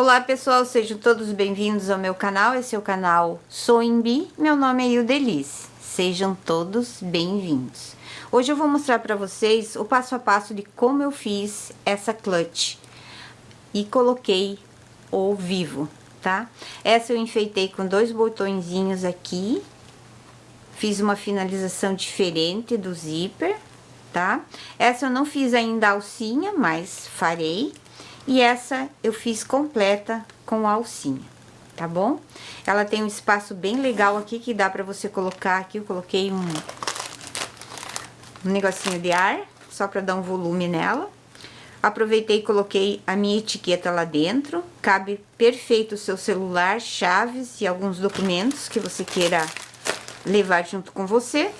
Olá pessoal, sejam todos bem-vindos ao meu canal, esse é o canal Sewing Bee, meu nome é Ildelice, sejam todos bem-vindos. Hoje eu vou mostrar para vocês o passo a passo de como eu fiz essa clutch e coloquei o vivo, tá? Essa eu enfeitei com dois botõezinhos aqui, fiz uma finalização diferente do zíper, tá? Essa eu não fiz ainda a alcinha, mas farei. E essa eu fiz completa com a alcinha, tá bom? Ela tem um espaço bem legal aqui que dá pra você colocar aqui. Eu coloquei um negocinho de ar, só pra dar um volume nela. Aproveitei e coloquei a minha etiqueta lá dentro. Cabe perfeito o seu celular, chaves e alguns documentos que você queira levar junto com você.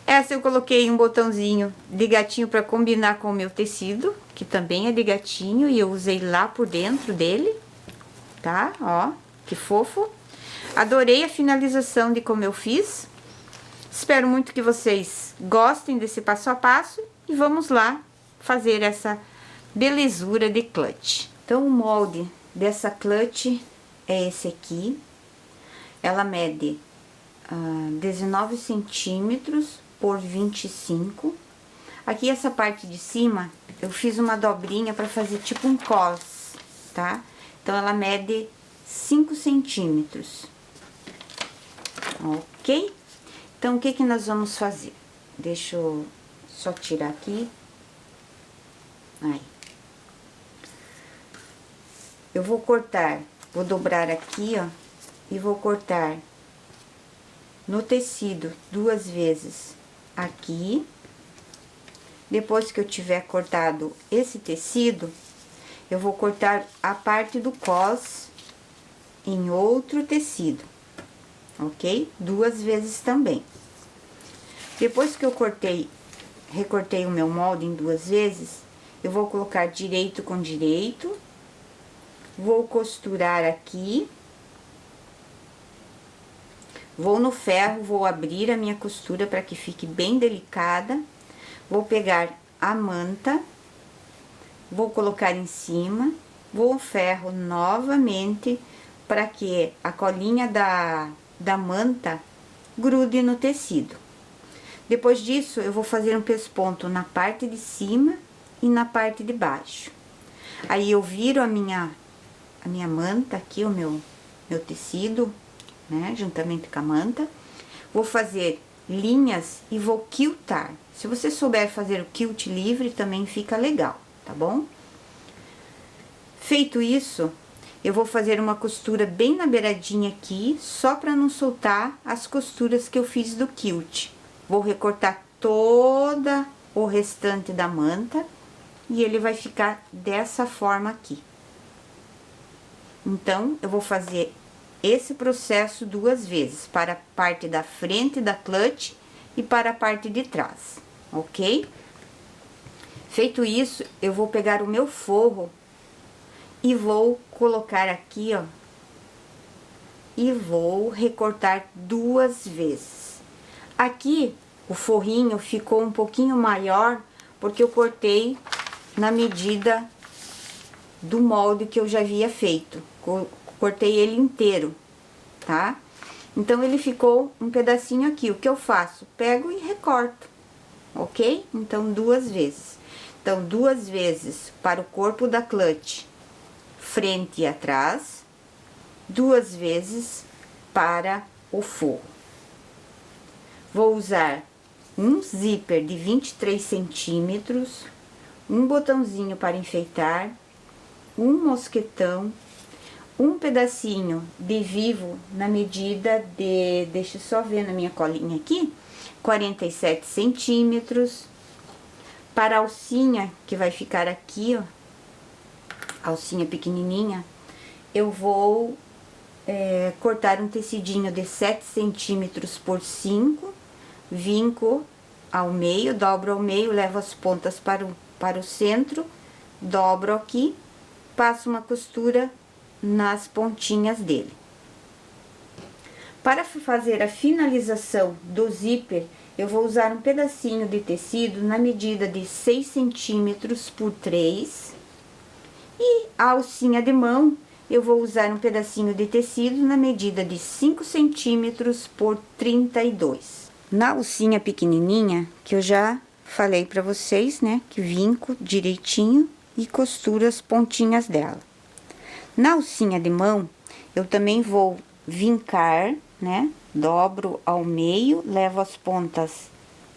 Essa eu coloquei um botãozinho de gatinho para combinar com o meu tecido, que também é de gatinho, e eu usei lá por dentro dele, tá? Ó, que fofo. Adorei a finalização de como eu fiz. Espero muito que vocês gostem desse passo a passo e vamos lá fazer essa belezura de clutch. Então, o molde dessa clutch é esse aqui. Ela mede 19 centímetros por 25. Aqui essa parte de cima eu fiz uma dobrinha para fazer tipo um cos, tá? Então ela mede 5 centímetros, ok? Então o que que nós vamos fazer? Deixa eu só tirar aqui. Aí. Eu vou cortar, vou dobrar aqui, ó, e vou cortar no tecido 2 vezes aqui. Depois que eu tiver cortado esse tecido, eu vou cortar a parte do cos em outro tecido, ok? 2 vezes também. Depois que eu recortei o meu molde em 2 vezes, eu vou colocar direito com direito, vou costurar aqui. Vou no ferro, vou abrir a minha costura para que fique bem delicada. Vou pegar a manta, vou colocar em cima, vou ferro novamente para que a colinha da manta grude no tecido. Depois disso, eu vou fazer um pesponto na parte de cima e na parte de baixo. Aí eu viro a minha manta aqui, o meu tecido, né, juntamente com a manta. Vou fazer linhas e vou quiltar. Se você souber fazer o quilt livre, também fica legal, tá bom? Feito isso, eu vou fazer uma costura bem na beiradinha aqui, só para não soltar as costuras que eu fiz do quilt. Vou recortar toda o restante da manta e ele vai ficar dessa forma aqui. Então, eu vou fazer esse processo 2 vezes, para a parte da frente da clutch e para a parte de trás, ok? Feito isso, eu vou pegar o meu forro e vou colocar aqui, ó, e vou recortar 2 vezes. Aqui, o forrinho ficou um pouquinho maior, porque eu cortei na medida do molde que eu já havia feito. Cortei ele inteiro, tá? Então, ele ficou um pedacinho aqui. O que eu faço? Pego e recorto, ok? Então, 2 vezes. Então, 2 vezes para o corpo da clutch, frente e atrás. 2 vezes para o forro. Vou usar um zíper de 23 centímetros, um botãozinho para enfeitar, um mosquetão, um pedacinho de vivo na medida de, deixa eu só ver na minha colinha aqui, 47 centímetros. Para a alcinha, que vai ficar aqui, ó, alcinha pequenininha, eu vou cortar um tecidinho de 7 centímetros por 5, vinco ao meio, dobro ao meio, levo as pontas para o centro, dobro aqui, passo uma costura nas pontinhas dele. Para fazer a finalização do zíper, eu vou usar um pedacinho de tecido na medida de 6 centímetros por 3 E a alcinha de mão, eu vou usar um pedacinho de tecido na medida de 5 centímetros por 32. Na alcinha pequenininha, que eu já falei pra vocês, né, que vinco direitinho e costuro as pontinhas dela. Na alcinha de mão, eu também vou vincar, né, dobro ao meio, levo as pontas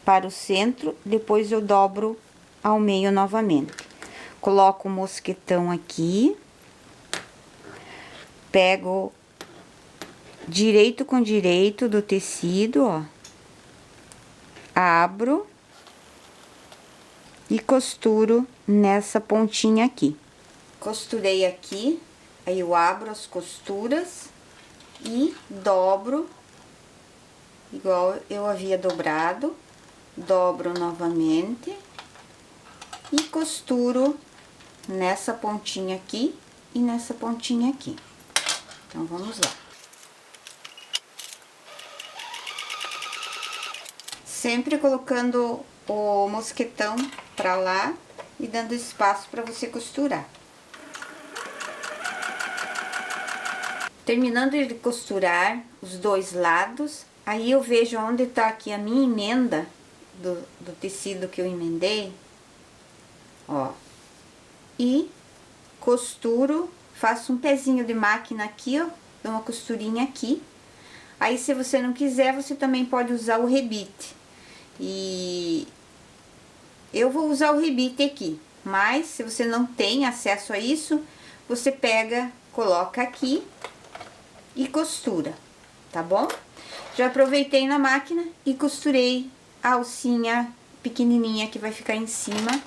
para o centro, depois eu dobro ao meio novamente. Coloco o mosquetão aqui, pego direito com direito do tecido, ó, abro e costuro nessa pontinha aqui. Costurei aqui, aí eu abro as costuras e dobro, igual eu havia dobrado, dobro novamente e costuro nessa pontinha aqui e nessa pontinha aqui. Então, vamos lá. Sempre colocando o mosquetão pra lá e dando espaço para você costurar. Terminando de costurar os dois lados, aí eu vejo onde tá aqui a minha emenda do tecido que eu emendei, ó, e costuro, faço um pezinho de máquina aqui, ó, dou uma costurinha aqui. Aí, se você não quiser, você também pode usar o rebite. E eu vou usar o rebite aqui, mas se você não tem acesso a isso, você pega, coloca aqui e costura, tá bom? Já aproveitei na máquina e costurei a alcinha pequenininha que vai ficar em cima,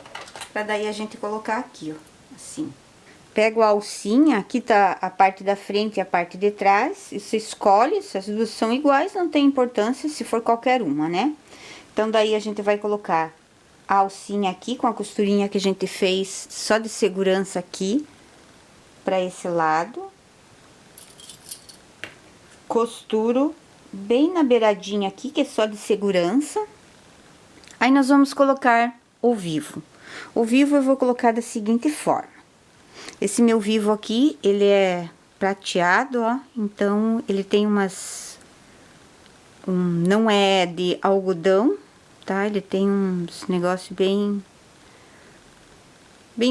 pra daí a gente colocar aqui, ó, assim. Pego a alcinha, aqui tá a parte da frente e a parte de trás, e você escolhe, se as duas são iguais, não tem importância se for qualquer uma, né? Então, daí a gente vai colocar a alcinha aqui, com a costurinha que a gente fez só de segurança aqui, pra esse lado. Costuro bem na beiradinha aqui, que é só de segurança. Aí, nós vamos colocar o vivo. O vivo eu vou colocar da seguinte forma. Esse meu vivo aqui, ele é prateado, ó, então ele tem umas... não é de algodão, tá? Ele tem uns negócios bem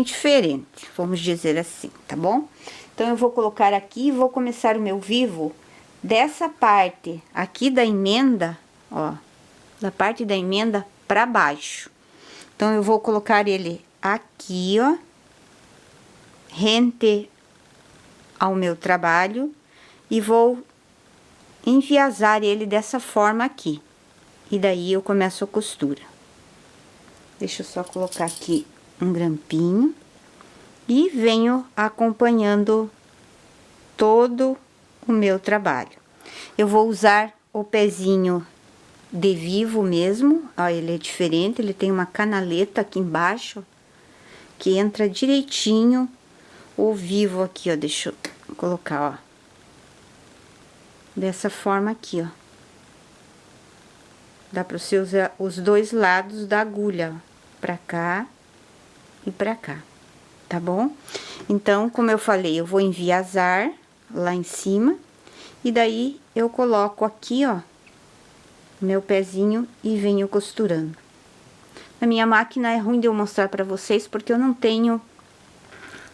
diferente, vamos dizer assim, tá bom? Então, eu vou colocar aqui e vou começar o meu vivo dessa parte aqui da emenda, ó, da parte da emenda pra baixo. Então, eu vou colocar ele aqui, ó, rente ao meu trabalho, e vou enviesar ele dessa forma aqui. E daí eu começo a costura. Deixa eu só colocar aqui um grampinho e venho acompanhando todo o meu trabalho. Eu vou usar o pezinho de vivo mesmo, ó, ele é diferente, ele tem uma canaleta aqui embaixo que entra direitinho o vivo aqui, ó, deixa eu colocar, ó, dessa forma aqui, ó. Dá pra você usar os dois lados da agulha, ó, pra cá e pra cá, tá bom? Então, como eu falei, eu vou enviesar lá em cima, e daí eu coloco aqui, ó, meu pezinho e venho costurando. Na minha máquina é ruim de eu mostrar pra vocês, porque eu não tenho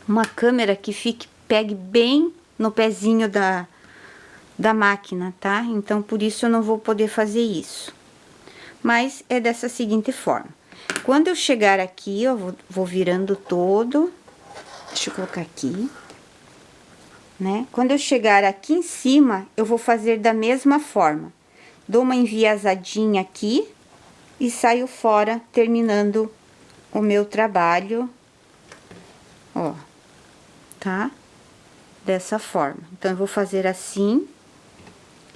uma câmera que pegue bem no pezinho da máquina, tá? Então, por isso eu não vou poder fazer isso. Mas é dessa seguinte forma. Quando eu chegar aqui, eu vou virando todo. Deixa eu colocar aqui, né? Quando eu chegar aqui em cima, eu vou fazer da mesma forma. Dou uma enviesadinha aqui e saio fora, terminando o meu trabalho, ó, tá? Dessa forma. Então, eu vou fazer assim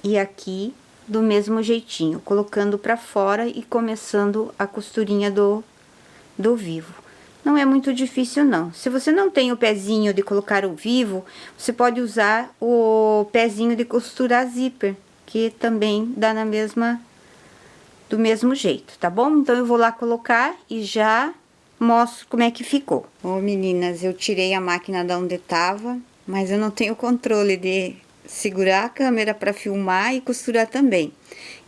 e aqui do mesmo jeitinho, colocando pra fora e começando a costurinha do vivo. Não é muito difícil, não. Se você não tem o pezinho de colocar o vivo, você pode usar o pezinho de costurar zíper, que também dá do mesmo jeito, tá bom? Então, eu vou lá colocar e já mostro como é que ficou. Ô, meninas, eu tirei a máquina da onde tava, mas eu não tenho controle de segurar a câmera para filmar e costurar também.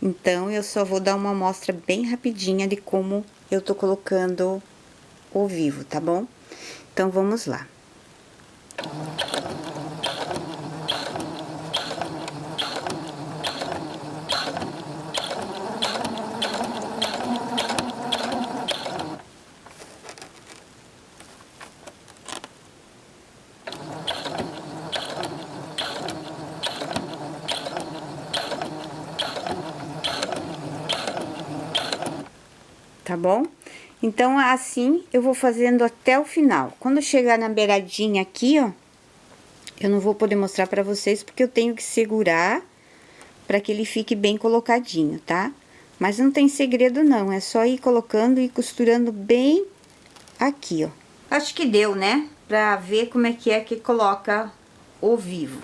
Então, eu só vou dar uma amostra bem rapidinha de como eu tô colocando o vivo, tá bom? Então, vamos lá. Tá bom? Então, assim, eu vou fazendo até o final. Quando chegar na beiradinha aqui, ó, eu não vou poder mostrar pra vocês, porque eu tenho que segurar pra que ele fique bem colocadinho, tá? Mas não tem segredo não, é só ir colocando e costurando bem aqui, ó. Acho que deu, né? Pra ver como é que coloca o vivo,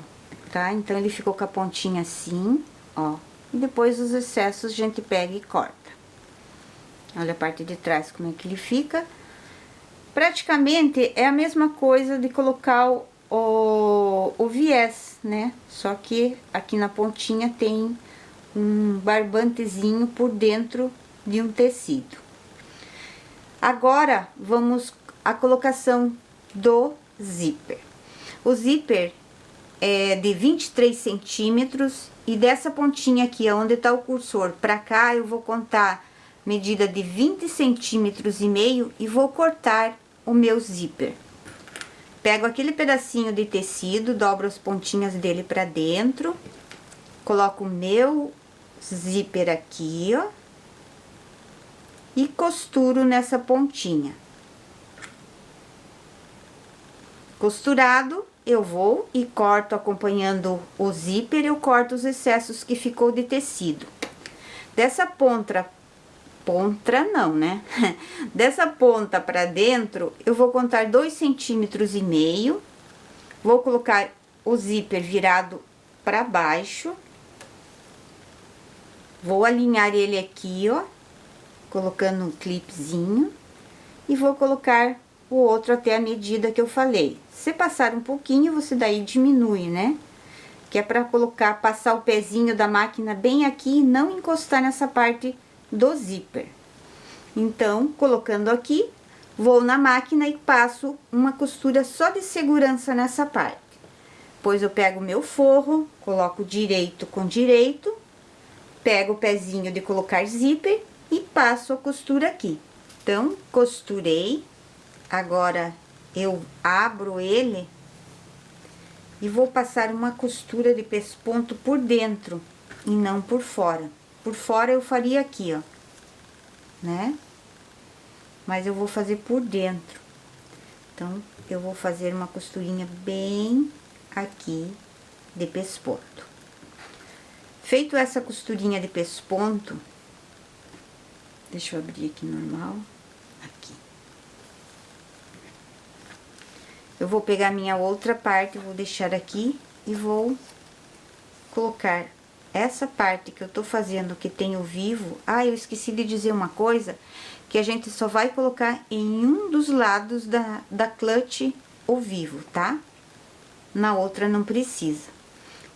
tá? Então, ele ficou com a pontinha assim, ó. E depois os excessos a gente pega e corta. Olha a parte de trás como é que ele fica. Praticamente é a mesma coisa de colocar o viés, né? Só que aqui na pontinha tem um barbantezinho por dentro de um tecido. Agora, vamos à colocação do zíper. O zíper é de 23 centímetros e dessa pontinha aqui, onde tá o cursor, pra cá eu vou contar medida de 20 centímetros e meio e vou cortar o meu zíper. Pego aquele pedacinho de tecido, dobro as pontinhas dele pra dentro, coloco o meu zíper aqui, ó, e costuro nessa pontinha. Costurado, eu vou e corto acompanhando o zíper, eu corto os excessos que ficou de tecido. Dessa ponta não, né? Dessa ponta pra dentro, eu vou contar 2,5 centímetros. Vou colocar o zíper virado pra baixo. Vou alinhar ele aqui, ó, colocando um clipezinho. E vou colocar o outro até a medida que eu falei. Se passar um pouquinho, você daí diminui, né? Que é pra colocar, passar o pezinho da máquina bem aqui e não encostar nessa parte do zíper. Então, colocando aqui, vou na máquina e passo uma costura só de segurança nessa parte. Depois eu pego o meu forro, coloco direito com direito, pego o pezinho de colocar zíper e passo a costura aqui. Então, costurei, agora eu abro ele e vou passar uma costura de pesponto por dentro e não por fora. Por fora eu faria aqui, ó, né? Mas eu vou fazer por dentro. Então, eu vou fazer uma costurinha bem aqui de pesponto. Feito essa costurinha de pesponto, deixa eu abrir aqui normal, aqui. Eu vou pegar minha outra parte, vou deixar aqui e vou colocar essa parte que eu tô fazendo, que tem o vivo. Ah, eu esqueci de dizer uma coisa, que a gente só vai colocar em um dos lados da clutch o vivo, tá? Na outra não precisa.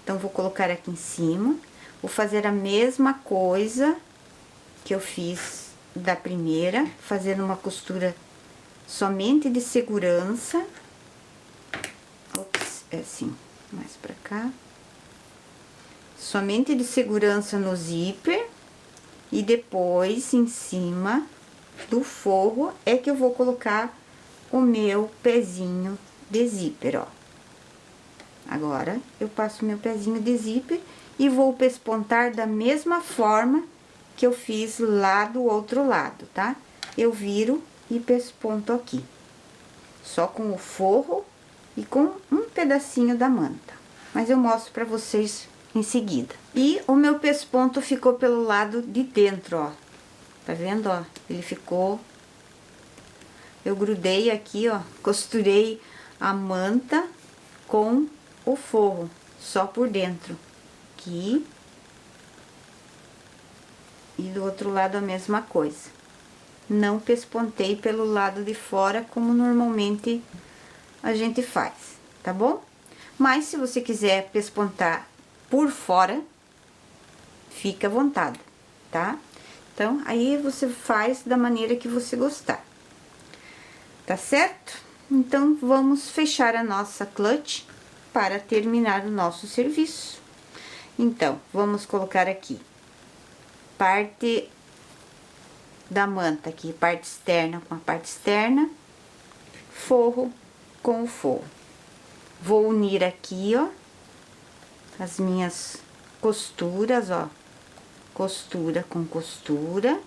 Então, vou colocar aqui em cima, vou fazer a mesma coisa que eu fiz da primeira, fazendo uma costura somente de segurança. Ops, é assim, mais pra cá. Somente de segurança no zíper e depois em cima do forro é que eu vou colocar o meu pezinho de zíper, ó. Agora, eu passo meu pezinho de zíper e vou pespontar da mesma forma que eu fiz lá do outro lado, tá? Eu viro e pesponto aqui, só com o forro e com um pedacinho da manta. Mas eu mostro pra vocês em seguida. E o meu pesponto ficou pelo lado de dentro, ó. Tá vendo, ó? Ele ficou... Eu grudei aqui, ó, costurei a manta com o forro, só por dentro. Aqui. E do outro lado a mesma coisa. não pespontei pelo lado de fora, como normalmente a gente faz, tá bom? Mas se você quiser pespontar por fora, fica à vontade, tá? Então, aí você faz da maneira que você gostar, tá certo? Então, vamos fechar a nossa clutch para terminar o nosso serviço. Então, vamos colocar aqui parte da manta aqui, parte externa com a parte externa, forro com o forro. Vou unir aqui, ó, as minhas costuras, ó, costura com costura.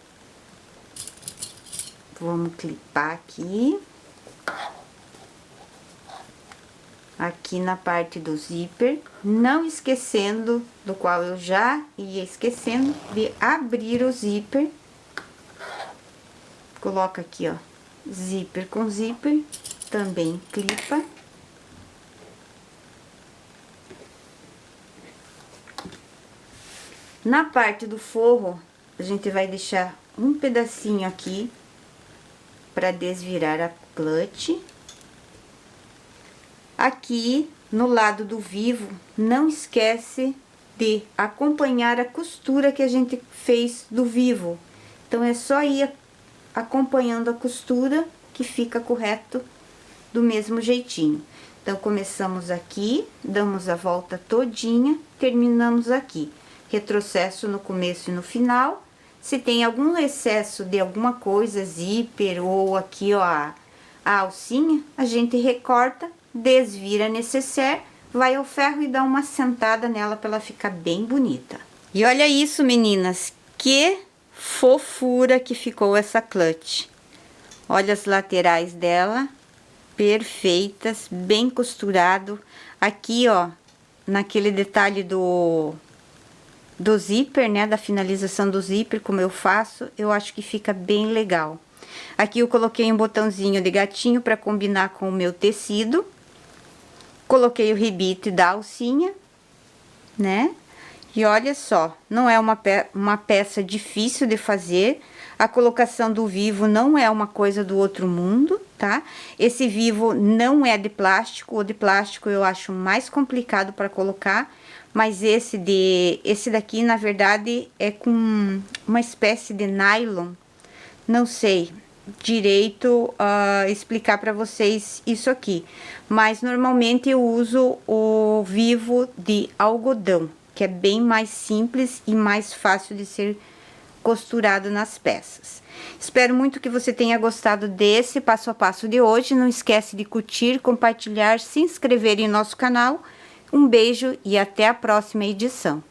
Vamos clipar aqui. Aqui na parte do zíper, não esquecendo, do qual eu já ia esquecendo, de abrir o zíper. Coloca aqui, ó, zíper com zíper, também clipa. Na parte do forro, a gente vai deixar um pedacinho aqui para desvirar a clutch. Aqui no lado do vivo, não esquece de acompanhar a costura que a gente fez do vivo. Então, é só ir acompanhando a costura que fica correto do mesmo jeitinho. Então, começamos aqui, damos a volta todinha, terminamos aqui. Retrocesso no começo e no final. Se tem algum excesso de alguma coisa, zíper ou aqui, ó, a alcinha, a gente recorta, desvira a necessaire, vai ao ferro e dá uma sentada nela para ela ficar bem bonita. E olha isso, meninas, que fofura que ficou essa clutch. Olha as laterais dela, perfeitas, bem costurado. Aqui, ó, naquele detalhe do zíper, né, da finalização do zíper, como eu faço, eu acho que fica bem legal. Aqui eu coloquei um botãozinho de gatinho para combinar com o meu tecido. Coloquei o rebite da alcinha, né? E olha só, não é uma peça difícil de fazer. A colocação do vivo não é uma coisa do outro mundo, tá? Esse vivo não é de plástico. O de plástico eu acho mais complicado para colocar. Mas esse daqui, na verdade, é com uma espécie de nylon. Não sei direito explicar para vocês isso aqui. Mas normalmente eu uso o vivo de algodão, que é bem mais simples e mais fácil de ser costurado nas peças. Espero muito que você tenha gostado desse passo a passo de hoje. Não esquece de curtir, compartilhar, se inscrever em nosso canal. Um beijo e até a próxima edição.